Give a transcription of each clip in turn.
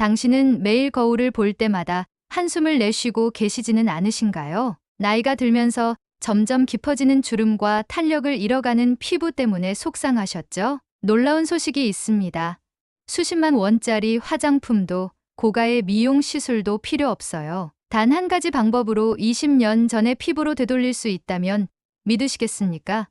당신은 매일 거울을 볼 때마다 한숨을 내쉬고 계시지는 않으신가요? 나이가 들면서 점점 깊어지는 주름과 탄력을 잃어가는 피부 때문에 속상하셨죠? 놀라운 소식이 있습니다. 수십만 원짜리 화장품도 고가의 미용 시술도 필요 없어요. 단 한 가지 방법으로 20년 전의 피부로 되돌릴 수 있다면 믿으시겠습니까?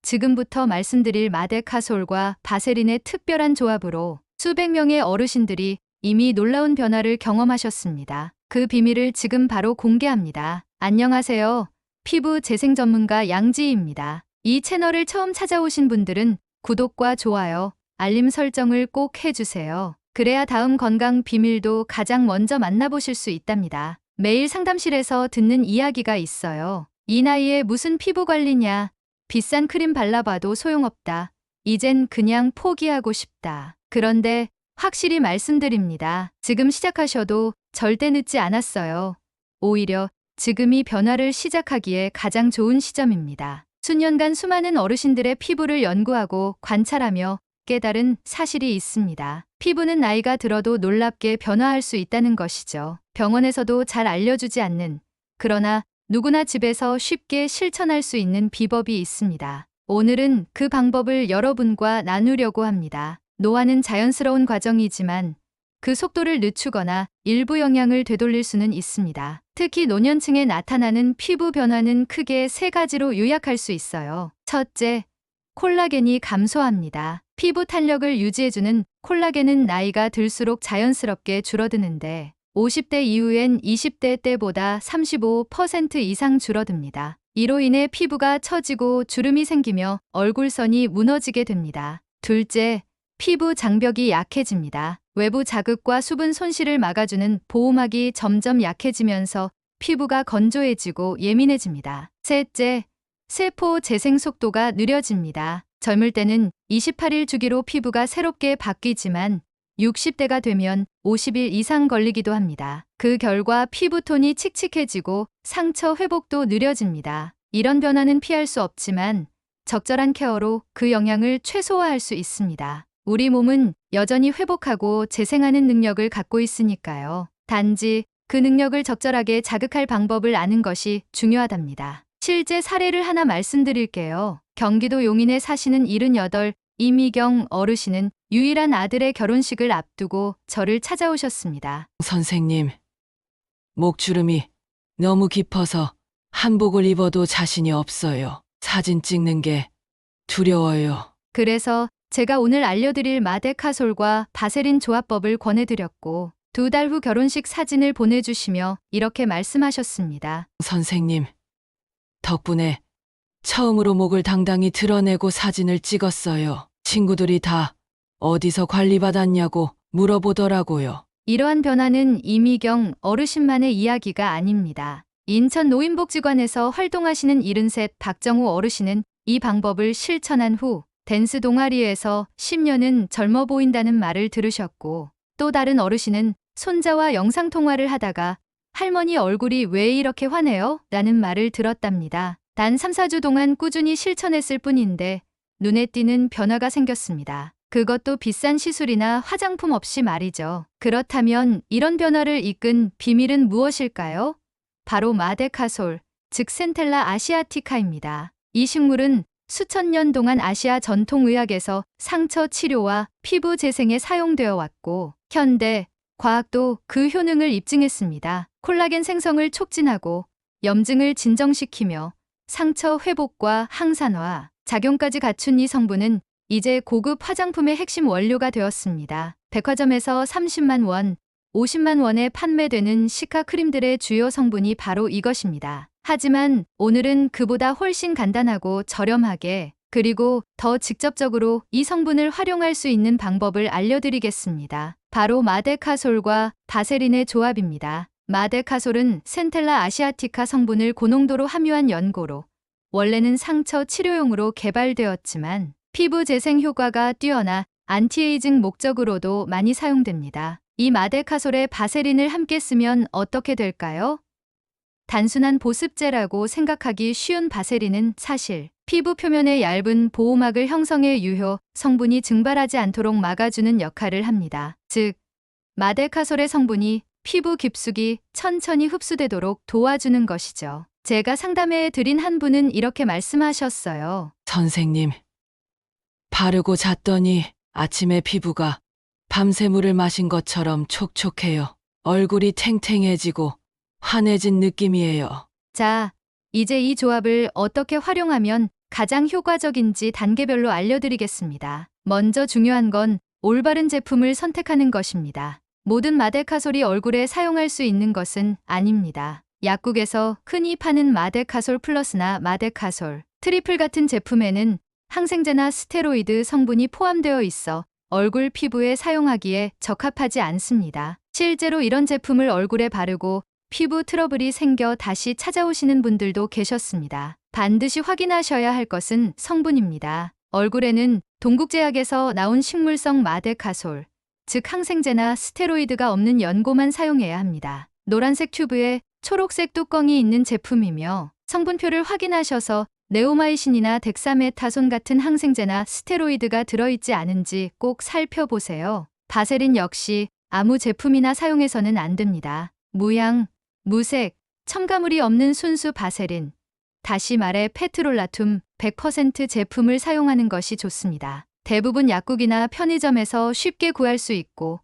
지금부터 말씀드릴 마데카솔과 바세린의 특별한 조합으로 수백 명의 어르신들이 이미 놀라운 변화를 경험하셨습니다. 그 비밀을 지금 바로 공개합니다. 안녕하세요. 피부 재생 전문가 양지희입니다. 이 채널을 처음 찾아오신 분들은 구독과 좋아요, 알림 설정을 꼭 해주세요. 그래야 다음 건강 비밀도 가장 먼저 만나보실 수 있답니다. 매일 상담실에서 듣는 이야기가 있어요. 이 나이에 무슨 피부 관리냐? 비싼 크림 발라봐도 소용없다. 이젠 그냥 포기하고 싶다. 그런데 확실히 말씀드립니다. 지금 시작하셔도 절대 늦지 않았어요. 오히려 지금이 변화를 시작하기에 가장 좋은 시점입니다. 수년간 수많은 어르신들의 피부를 연구하고 관찰하며 깨달은 사실이 있습니다. 피부는 나이가 들어도 놀랍게 변화할 수 있다는 것이죠. 병원에서도 잘 알려주지 않는, 그러나 누구나 집에서 쉽게 실천할 수 있는 비법이 있습니다. 오늘은 그 방법을 여러분과 나누려고 합니다. 노화는 자연스러운 과정이지만 그 속도를 늦추거나 일부 영향을 되돌릴 수는 있습니다. 특히 노년층에 나타나는 피부 변화는 크게 세 가지로 요약할 수 있어요. 첫째, 콜라겐이 감소합니다. 피부 탄력을 유지해주는 콜라겐은 나이가 들수록 자연스럽게 줄어드는데 50대 이후엔 20대 때보다 35% 이상 줄어듭니다. 이로 인해 피부가 처지고 주름이 생기며 얼굴선이 무너지게 됩니다. 둘째, 피부 장벽이 약해집니다. 외부 자극과 수분 손실을 막아주는 보호막이 점점 약해지면서 피부가 건조해지고 예민해집니다. 셋째, 세포 재생 속도가 느려집니다. 젊을 때는 28일 주기로 피부가 새롭게 바뀌지만 60대가 되면 50일 이상 걸리기도 합니다. 그 결과 피부톤이 칙칙해지고 상처 회복도 느려집니다. 이런 변화는 피할 수 없지만 적절한 케어로 그 영향을 최소화할 수 있습니다. 우리 몸은 여전히 회복하고 재생하는 능력을 갖고 있으니까요. 단지 그 능력을 적절하게 자극할 방법을 아는 것이 중요하답니다. 실제 사례를 하나 말씀드릴게요. 경기도 용인에 사시는 78 이미경 어르신은 유일한 아들의 결혼식을 앞두고 저를 찾아오셨습니다. 선생님, 목주름이 너무 깊어서 한복을 입어도 자신이 없어요. 사진 찍는 게 두려워요. 그래서 제가 오늘 알려드릴 마데카솔과 바세린 조합법을 권해드렸고 2달 후 결혼식 사진을 보내주시며 이렇게 말씀하셨습니다. 선생님, 덕분에 처음으로 목을 당당히 드러내고 사진을 찍었어요. 친구들이 다 어디서 관리받았냐고 물어보더라고요. 이러한 변화는 이미경 어르신만의 이야기가 아닙니다. 인천 노인복지관에서 활동하시는 73 박정우 어르신은 이 방법을 실천한 후 댄스 동아리에서 10년은 젊어 보인다는 말을 들으셨고 또 다른 어르신은 손자와 영상통화를 하다가 할머니 얼굴이 왜 이렇게 환해요? 라는 말을 들었답니다. 단 3, 4주 동안 꾸준히 실천했을 뿐인데 눈에 띄는 변화가 생겼습니다. 그것도 비싼 시술이나 화장품 없이 말이죠. 그렇다면 이런 변화를 이끈 비밀은 무엇일까요? 바로 마데카솔, 즉 센텔라 아시아티카입니다. 이 식물은 수천 년 동안 아시아 전통의학에서 상처 치료와 피부 재생에 사용되어 왔고 현대 과학도 그 효능을 입증했습니다. 콜라겐 생성을 촉진하고 염증을 진정시키며 상처 회복과 항산화, 작용까지 갖춘 이 성분은 이제 고급 화장품의 핵심 원료가 되었습니다. 백화점에서 30만 원, 50만 원에 판매되는 시카 크림들의 주요 성분이 바로 이것입니다. 하지만 오늘은 그보다 훨씬 간단하고 저렴하게 그리고 더 직접적으로 이 성분을 활용할 수 있는 방법을 알려드리겠습니다. 바로 마데카솔과 바세린의 조합입니다. 마데카솔은 센텔라 아시아티카 성분을 고농도로 함유한 연고로 원래는 상처 치료용으로 개발되었지만 피부 재생 효과가 뛰어나 안티에이징 목적으로도 많이 사용됩니다. 이 마데카솔에 바세린을 함께 쓰면 어떻게 될까요? 단순한 보습제라고 생각하기 쉬운 바세린은 사실 피부 표면의 얇은 보호막을 형성해 유효 성분이 증발하지 않도록 막아주는 역할을 합니다. 즉, 마데카솔의 성분이 피부 깊숙이 천천히 흡수되도록 도와주는 것이죠. 제가 상담해 드린 한 분은 이렇게 말씀하셨어요. 선생님, 바르고 잤더니 아침에 피부가 밤새 물을 마신 것처럼 촉촉해요. 얼굴이 탱탱해지고 환해진 느낌이에요. 자, 이제 이 조합을 어떻게 활용하면 가장 효과적인지 단계별로 알려드리겠습니다. 먼저 중요한 건 올바른 제품을 선택하는 것입니다. 모든 마데카솔이 얼굴에 사용할 수 있는 것은 아닙니다. 약국에서 흔히 파는 마데카솔 플러스나 마데카솔, 트리플 같은 제품에는 항생제나 스테로이드 성분이 포함되어 있어 얼굴 피부에 사용하기에 적합하지 않습니다. 실제로 이런 제품을 얼굴에 바르고 피부 트러블이 생겨 다시 찾아오시는 분들도 계셨습니다. 반드시 확인하셔야 할 것은 성분입니다. 얼굴에는 동국제약에서 나온 식물성 마데카솔, 즉 항생제나 스테로이드가 없는 연고만 사용해야 합니다. 노란색 튜브에 초록색 뚜껑이 있는 제품이며 성분표를 확인하셔서 네오마이신이나 덱사메타손 같은 항생제나 스테로이드가 들어있지 않은지 꼭 살펴보세요. 바세린 역시 아무 제품이나 사용해서는 안 됩니다. 무향, 무색, 첨가물이 없는 순수 바세린, 다시 말해 페트롤라툼 100% 제품을 사용하는 것이 좋습니다. 대부분 약국이나 편의점에서 쉽게 구할 수 있고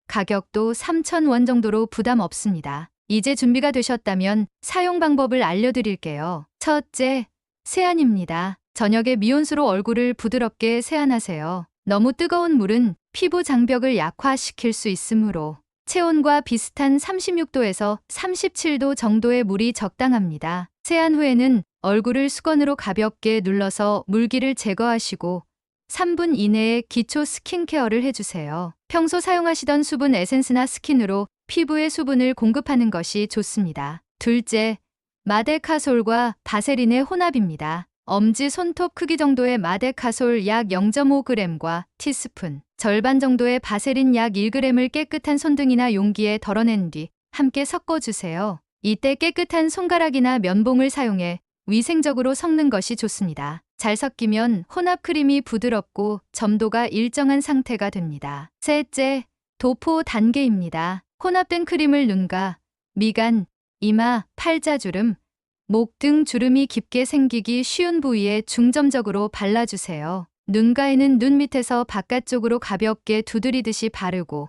가격도 3,000원 정도로 부담 없습니다. 이제 준비가 되셨다면 사용 방법을 알려드릴게요. 첫째, 세안입니다. 저녁에 미온수로 얼굴을 부드럽게 세안하세요. 너무 뜨거운 물은 피부 장벽을 약화시킬 수 있으므로 체온과 비슷한 36도에서 37도 정도의 물이 적당합니다. 세안 후에는 얼굴을 수건으로 가볍게 눌러서 물기를 제거하시고 3분 이내에 기초 스킨케어를 해주세요. 평소 사용하시던 수분 에센스나 스킨으로 피부에 수분을 공급하는 것이 좋습니다. 둘째, 마데카솔과 바세린의 혼합입니다. 엄지 손톱 크기 정도의 마데카솔 약 0.5g과 티스푼, 절반 정도의 바세린 약 1g을 깨끗한 손등이나 용기에 덜어낸 뒤 함께 섞어주세요. 이때 깨끗한 손가락이나 면봉을 사용해 위생적으로 섞는 것이 좋습니다. 잘 섞이면 혼합 크림이 부드럽고 점도가 일정한 상태가 됩니다. 셋째, 도포 단계입니다. 혼합된 크림을 눈가, 미간, 이마, 팔자주름, 목 등 주름이 깊게 생기기 쉬운 부위에 중점적으로 발라주세요. 눈가에는 눈 밑에서 바깥쪽으로 가볍게 두드리듯이 바르고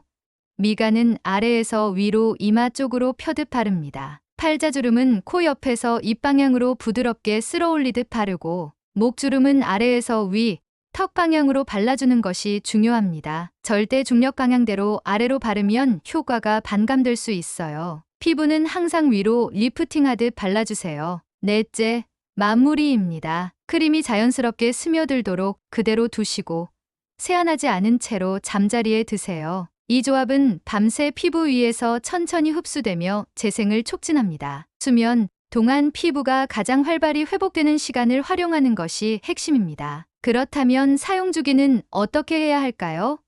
미간은 아래에서 위로 이마 쪽으로 펴듯 바릅니다. 팔자주름은 코 옆에서 입 방향으로 부드럽게 쓸어 올리듯 바르고 목주름은 아래에서 위, 턱 방향으로 발라주는 것이 중요합니다. 절대 중력 방향대로 아래로 바르면 효과가 반감될 수 있어요. 피부는 항상 위로 리프팅하듯 발라주세요. 넷째, 마무리입니다. 크림이 자연스럽게 스며들도록 그대로 두시고 세안하지 않은 채로 잠자리에 드세요. 이 조합은 밤새 피부 위에서 천천히 흡수되며 재생을 촉진합니다. 수면 동안 피부가 가장 활발히 회복되는 시간을 활용하는 것이 핵심입니다. 그렇다면 사용 주기는 어떻게 해야 할까요?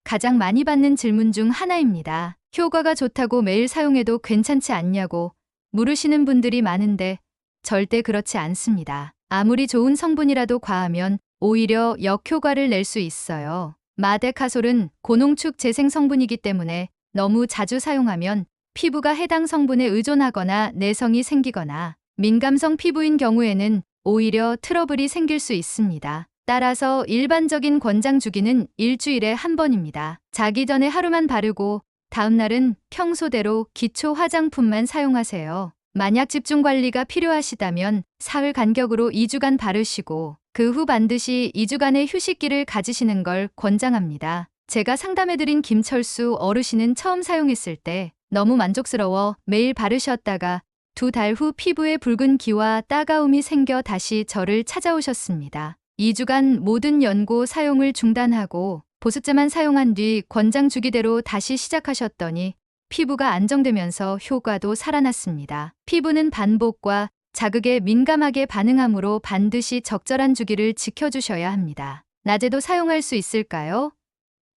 가장 많이 받는 질문 중 하나입니다. 효과가 좋다고 매일 사용해도 괜찮지 않냐고 물으시는 분들이 많은데 절대 그렇지 않습니다. 아무리 좋은 성분이라도 과하면 오히려 역효과를 낼 수 있어요. 마데카솔은 고농축 재생 성분이기 때문에 너무 자주 사용하면 피부가 해당 성분에 의존하거나 내성이 생기거나 민감성 피부인 경우에는 오히려 트러블이 생길 수 있습니다. 따라서 일반적인 권장 주기는 일주일에 한 번입니다. 자기 전에 하루만 바르고 다음 날은 평소대로 기초 화장품만 사용하세요. 만약 집중 관리가 필요하시다면 사흘 간격으로 2주간 바르시고 그 후 반드시 2주간의 휴식기를 가지시는 걸 권장합니다. 제가 상담해드린 김철수 어르신은 처음 사용했을 때 너무 만족스러워 매일 바르셨다가 2달 후 피부에 붉은 기와 따가움이 생겨 다시 저를 찾아오셨습니다. 2주간 모든 연고 사용을 중단하고 보습제만 사용한 뒤 권장 주기대로 다시 시작하셨더니 피부가 안정되면서 효과도 살아났습니다. 피부는 반복과 자극에 민감하게 반응하므로 반드시 적절한 주기를 지켜주셔야 합니다. 낮에도 사용할 수 있을까요?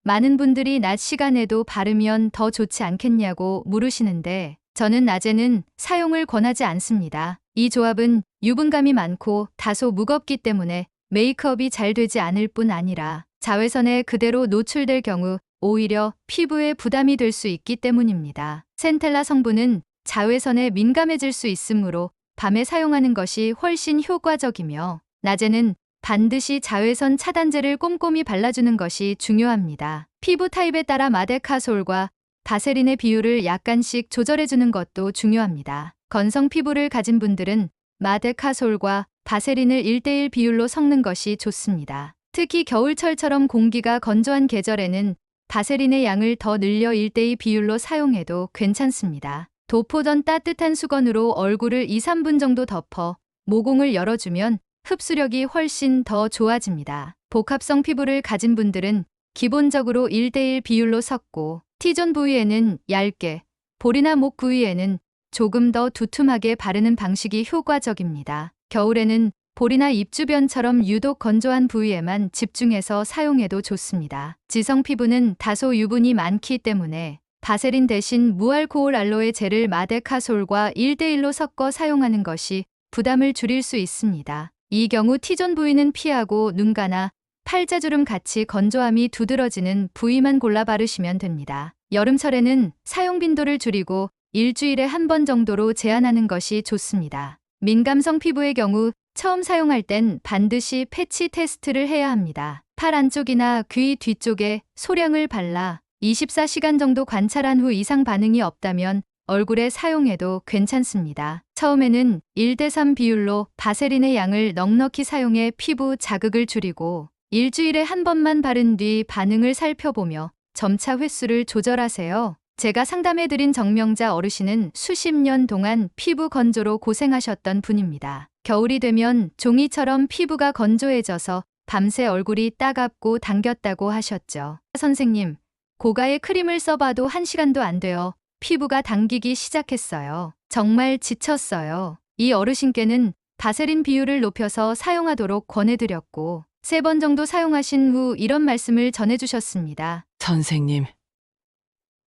많은 분들이 낮 시간에도 바르면 더 좋지 않겠냐고 물으시는데 저는 낮에는 사용을 권하지 않습니다. 이 조합은 유분감이 많고 다소 무겁기 때문에 메이크업이 잘 되지 않을 뿐 아니라 자외선에 그대로 노출될 경우 오히려 피부에 부담이 될 수 있기 때문입니다. 센텔라 성분은 자외선에 민감해질 수 있으므로 밤에 사용하는 것이 훨씬 효과적이며 낮에는 반드시 자외선 차단제를 꼼꼼히 발라주는 것이 중요합니다. 피부 타입에 따라 마데카솔과 바세린의 비율을 약간씩 조절해주는 것도 중요합니다. 건성 피부를 가진 분들은 마데카솔과 바세린을 1:1 비율로 섞는 것이 좋습니다. 특히 겨울철처럼 공기가 건조한 계절에는 바세린의 양을 더 늘려 1:2 비율로 사용해도 괜찮습니다. 도포전 따뜻한 수건으로 얼굴을 2~3분 정도 덮어 모공을 열어주면 흡수력이 훨씬 더 좋아집니다. 복합성 피부를 가진 분들은 기본적으로 1:1 비율로 섞고 T존 부위에는 얇게, 볼이나 목 부위에는 조금 더 두툼하게 바르는 방식이 효과적입니다. 겨울에는 볼이나 입 주변처럼 유독 건조한 부위에만 집중해서 사용해도 좋습니다. 지성 피부는 다소 유분이 많기 때문에 바세린 대신 무알코올 알로에 젤을 마데카솔과 1:1로 섞어 사용하는 것이 부담을 줄일 수 있습니다. 이 경우 T존 부위는 피하고 눈가나 팔자주름 같이 건조함이 두드러지는 부위만 골라 바르시면 됩니다. 여름철에는 사용 빈도를 줄이고 일주일에 한 번 정도로 제한하는 것이 좋습니다. 민감성 피부의 경우 처음 사용할 땐 반드시 패치 테스트를 해야 합니다. 팔 안쪽이나 귀 뒤쪽에 소량을 발라 24시간 정도 관찰한 후 이상 반응이 없다면 얼굴에 사용해도 괜찮습니다. 처음에는 1:3 비율로 바세린의 양을 넉넉히 사용해 피부 자극을 줄이고 일주일에 한 번만 바른 뒤 반응을 살펴보며 점차 횟수를 조절하세요. 제가 상담해드린 정명자 어르신은 수십 년 동안 피부 건조로 고생하셨던 분입니다. 겨울이 되면 종이처럼 피부가 건조해져서 밤새 얼굴이 따갑고 당겼다고 하셨죠. 선생님, 고가의 크림을 써봐도 1시간도 안 돼요. 피부가 당기기 시작했어요. 정말 지쳤어요. 이 어르신께는 바세린 비율을 높여서 사용하도록 권해드렸고 3번 정도 사용하신 후 이런 말씀을 전해주셨습니다. 선생님,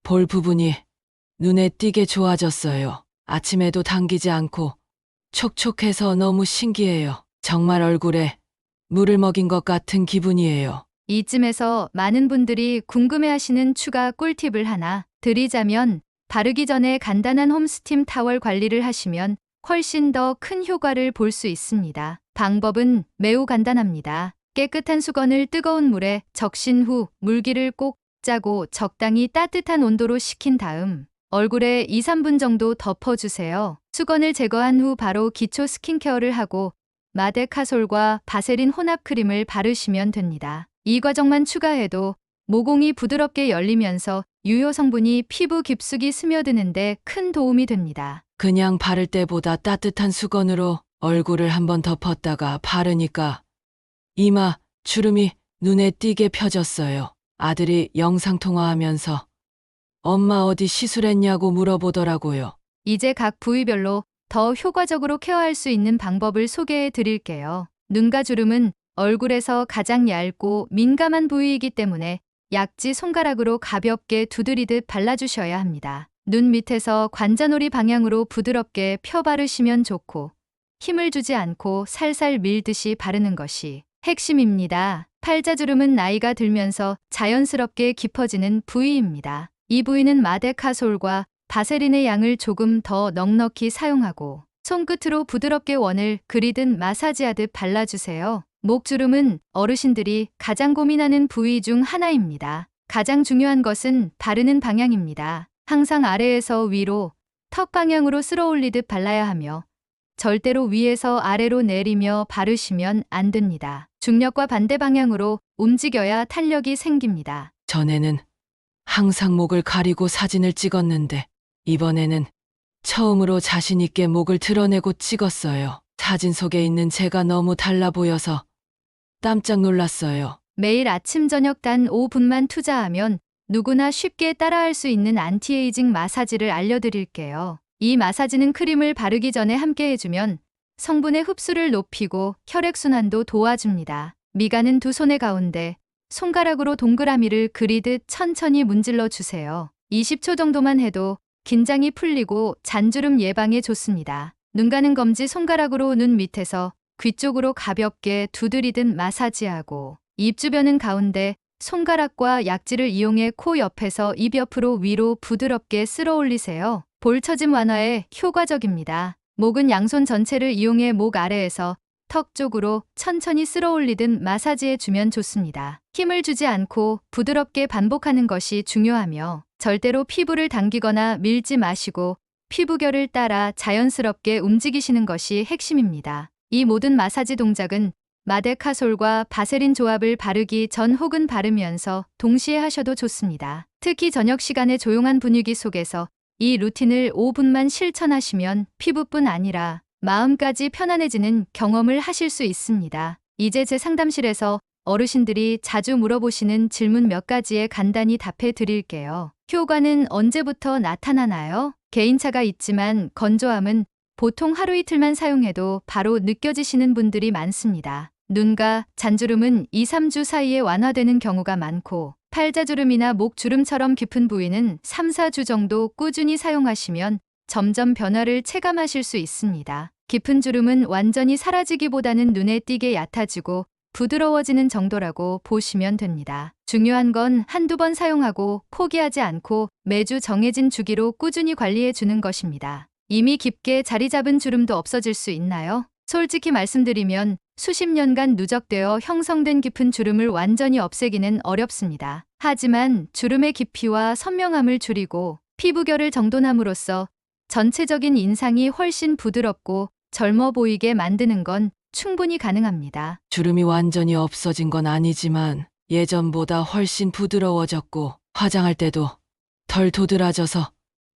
볼 부분이 눈에 띄게 좋아졌어요. 아침에도 당기지 않고 촉촉해서 너무 신기해요. 정말 얼굴에 물을 먹인 것 같은 기분이에요. 이쯤에서 많은 분들이 궁금해하시는 추가 꿀팁을 하나 드리자면 바르기 전에 간단한 홈스팀 타월 관리를 하시면 훨씬 더 큰 효과를 볼 수 있습니다. 방법은 매우 간단합니다. 깨끗한 수건을 뜨거운 물에 적신 후 물기를 꼭 짜고 적당히 따뜻한 온도로 식힌 다음 얼굴에 2~3분 정도 덮어주세요. 수건을 제거한 후 바로 기초 스킨케어를 하고 마데카솔과 바세린 혼합 크림을 바르시면 됩니다. 이 과정만 추가해도 모공이 부드럽게 열리면서 유효 성분이 피부 깊숙이 스며드는데 큰 도움이 됩니다. 그냥 바를 때보다 따뜻한 수건으로 얼굴을 한번 덮었다가 바르니까 이마, 주름이 눈에 띄게 펴졌어요. 아들이 영상통화하면서 엄마 어디 시술했냐고 물어보더라고요. 이제 각 부위별로 더 효과적으로 케어할 수 있는 방법을 소개해 드릴게요. 눈과 주름은 얼굴에서 가장 얇고 민감한 부위이기 때문에 약지 손가락으로 가볍게 두드리듯 발라주셔야 합니다. 눈 밑에서 관자놀이 방향으로 부드럽게 펴 바르시면 좋고 힘을 주지 않고 살살 밀듯이 바르는 것이 핵심입니다. 팔자주름은 나이가 들면서 자연스럽게 깊어지는 부위입니다. 이 부위는 마데카솔과 바세린의 양을 조금 더 넉넉히 사용하고 손끝으로 부드럽게 원을 그리듯 마사지하듯 발라주세요. 목주름은 어르신들이 가장 고민하는 부위 중 하나입니다. 가장 중요한 것은 바르는 방향입니다. 항상 아래에서 위로, 턱 방향으로 쓸어 올리듯 발라야 하며 절대로 위에서 아래로 내리며 바르시면 안 됩니다. 중력과 반대 방향으로 움직여야 탄력이 생깁니다. 전에는 항상 목을 가리고 사진을 찍었는데 이번에는 처음으로 자신 있게 목을 드러내고 찍었어요. 사진 속에 있는 제가 너무 달라 보여서 깜짝 놀랐어요. 매일 아침 저녁 단 5분만 투자하면 누구나 쉽게 따라할 수 있는 안티에이징 마사지를 알려드릴게요. 이 마사지는 크림을 바르기 전에 함께 해주면 성분의 흡수를 높이고 혈액순환도 도와줍니다. 미간은 두 손의 가운데 손가락으로 동그라미를 그리듯 천천히 문질러 주세요. 20초 정도만 해도 긴장이 풀리고 잔주름 예방에 좋습니다. 눈 가는 검지 손가락으로 눈 밑에서 귀 쪽으로 가볍게 두드리듯 마사지하고 입 주변은 가운데 손가락과 약지를 이용해 코 옆에서 입 옆으로 위로 부드럽게 쓸어 올리세요. 볼 처짐 완화에 효과적입니다. 목은 양손 전체를 이용해 목 아래에서 턱 쪽으로 천천히 쓸어 올리듯 마사지해 주면 좋습니다. 힘을 주지 않고 부드럽게 반복하는 것이 중요하며 절대로 피부를 당기거나 밀지 마시고 피부결을 따라 자연스럽게 움직이시는 것이 핵심입니다. 이 모든 마사지 동작은 마데카솔과 바세린 조합을 바르기 전 혹은 바르면서 동시에 하셔도 좋습니다. 특히 저녁 시간의 조용한 분위기 속에서 이 루틴을 5분만 실천하시면 피부뿐 아니라 마음까지 편안해지는 경험을 하실 수 있습니다. 이제 제 상담실에서 어르신들이 자주 물어보시는 질문 몇 가지에 간단히 답해 드릴게요. 효과는 언제부터 나타나나요? 개인차가 있지만 건조함은 보통 하루 이틀만 사용해도 바로 느껴지시는 분들이 많습니다. 눈가 잔주름은 2, 3주 사이에 완화되는 경우가 많고 팔자주름이나 목주름처럼 깊은 부위는 3, 4주 정도 꾸준히 사용하시면 점점 변화를 체감하실 수 있습니다. 깊은 주름은 완전히 사라지기보다는 눈에 띄게 얕아지고 부드러워지는 정도라고 보시면 됩니다. 중요한 건 한두 번 사용하고 포기하지 않고 매주 정해진 주기로 꾸준히 관리해 주는 것입니다. 이미 깊게 자리 잡은 주름도 없어질 수 있나요? 솔직히 말씀드리면 수십 년간 누적되어 형성된 깊은 주름을 완전히 없애기는 어렵습니다. 하지만 주름의 깊이와 선명함을 줄이고 피부결을 정돈함으로써 전체적인 인상이 훨씬 부드럽고 젊어 보이게 만드는 건 충분히 가능합니다. 주름이 완전히 없어진 건 아니지만 예전보다 훨씬 부드러워졌고 화장할 때도 덜 도드라져서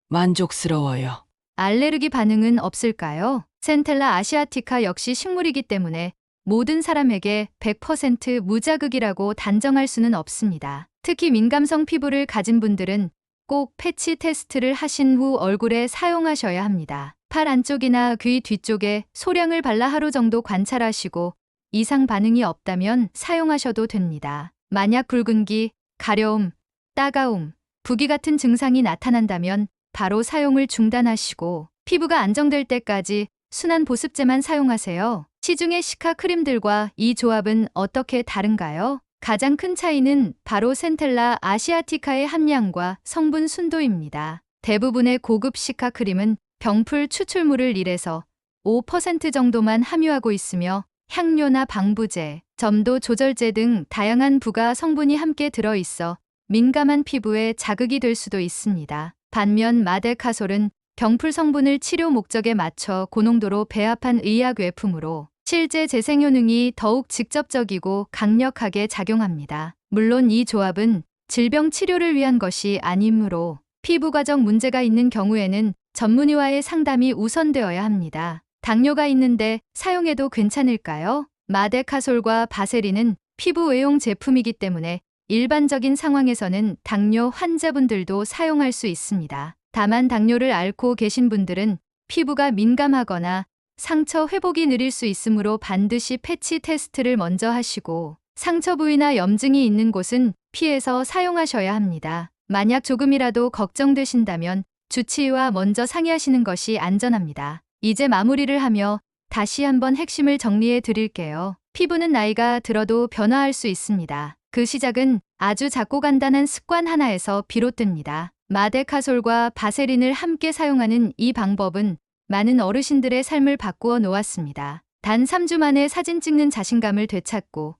만족스러워요. 알레르기 반응은 없을까요? 센텔라 아시아티카 역시 식물이기 때문에 모든 사람에게 100% 무자극이라고 단정할 수는 없습니다. 특히 민감성 피부를 가진 분들은 꼭 패치 테스트를 하신 후 얼굴에 사용하셔야 합니다. 팔 안쪽이나 귀 뒤쪽에 소량을 발라 하루 정도 관찰하시고 이상 반응이 없다면 사용하셔도 됩니다. 만약 붉은기, 가려움, 따가움, 부기 같은 증상이 나타난다면 바로 사용을 중단하시고 피부가 안정될 때까지 순한 보습제만 사용하세요. 시중의 시카 크림들과 이 조합은 어떻게 다른가요? 가장 큰 차이는 바로 센텔라 아시아티카의 함량과 성분 순도입니다. 대부분의 고급 시카 크림은 병풀 추출물을 1에서 5% 정도만 함유하고 있으며 향료나 방부제, 점도 조절제 등 다양한 부가 성분이 함께 들어있어 민감한 피부에 자극이 될 수도 있습니다. 반면 마데카솔은 병풀 성분을 치료 목적에 맞춰 고농도로 배합한 의약 외품으로 실제 재생 효능이 더욱 직접적이고 강력하게 작용합니다. 물론 이 조합은 질병 치료를 위한 것이 아니므로 피부 과정 문제가 있는 경우에는 전문의와의 상담이 우선되어야 합니다. 당뇨가 있는데 사용해도 괜찮을까요? 마데카솔과 바세린은 피부 외용 제품이기 때문에 일반적인 상황에서는 당뇨 환자분들도 사용할 수 있습니다. 다만 당뇨를 앓고 계신 분들은 피부가 민감하거나 상처 회복이 느릴 수 있으므로 반드시 패치 테스트를 먼저 하시고 상처 부위나 염증이 있는 곳은 피해서 사용하셔야 합니다. 만약 조금이라도 걱정되신다면 주치의와 먼저 상의하시는 것이 안전합니다. 이제 마무리를 하며 다시 한번 핵심을 정리해 드릴게요. 피부는 나이가 들어도 변화할 수 있습니다. 그 시작은 아주 작고 간단한 습관 하나에서 비롯됩니다. 마데카솔과 바세린을 함께 사용하는 이 방법은 많은 어르신들의 삶을 바꾸어 놓았습니다. 단 3주 만에 사진 찍는 자신감을 되찾고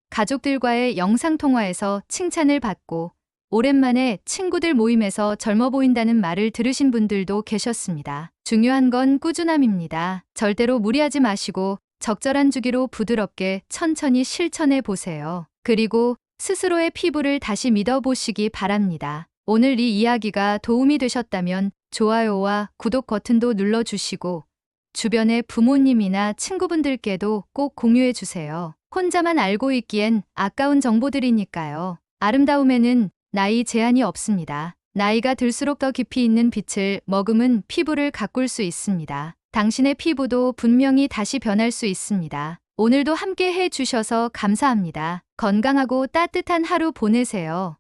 가족들과의 영상통화에서 칭찬을 받고 오랜만에 친구들 모임에서 젊어 보인다는 말을 들으신 분들도 계셨습니다. 중요한 건 꾸준함입니다. 절대로 무리하지 마시고 적절한 주기로 부드럽게 천천히 실천해 보세요. 그리고 스스로의 피부를 다시 믿어보시기 바랍니다. 오늘 이 이야기가 도움이 되셨다면 좋아요와 구독 버튼도 눌러주시고 주변의 부모님이나 친구분들께도 꼭 공유해 주세요. 혼자만 알고 있기엔 아까운 정보들이니까요. 아름다움에는 나이 제한이 없습니다. 나이가 들수록 더 깊이 있는 빛을 머금은 피부를 가꿀 수 있습니다. 당신의 피부도 분명히 다시 변할 수 있습니다. 오늘도 함께 해주셔서 감사합니다. 건강하고 따뜻한 하루 보내세요.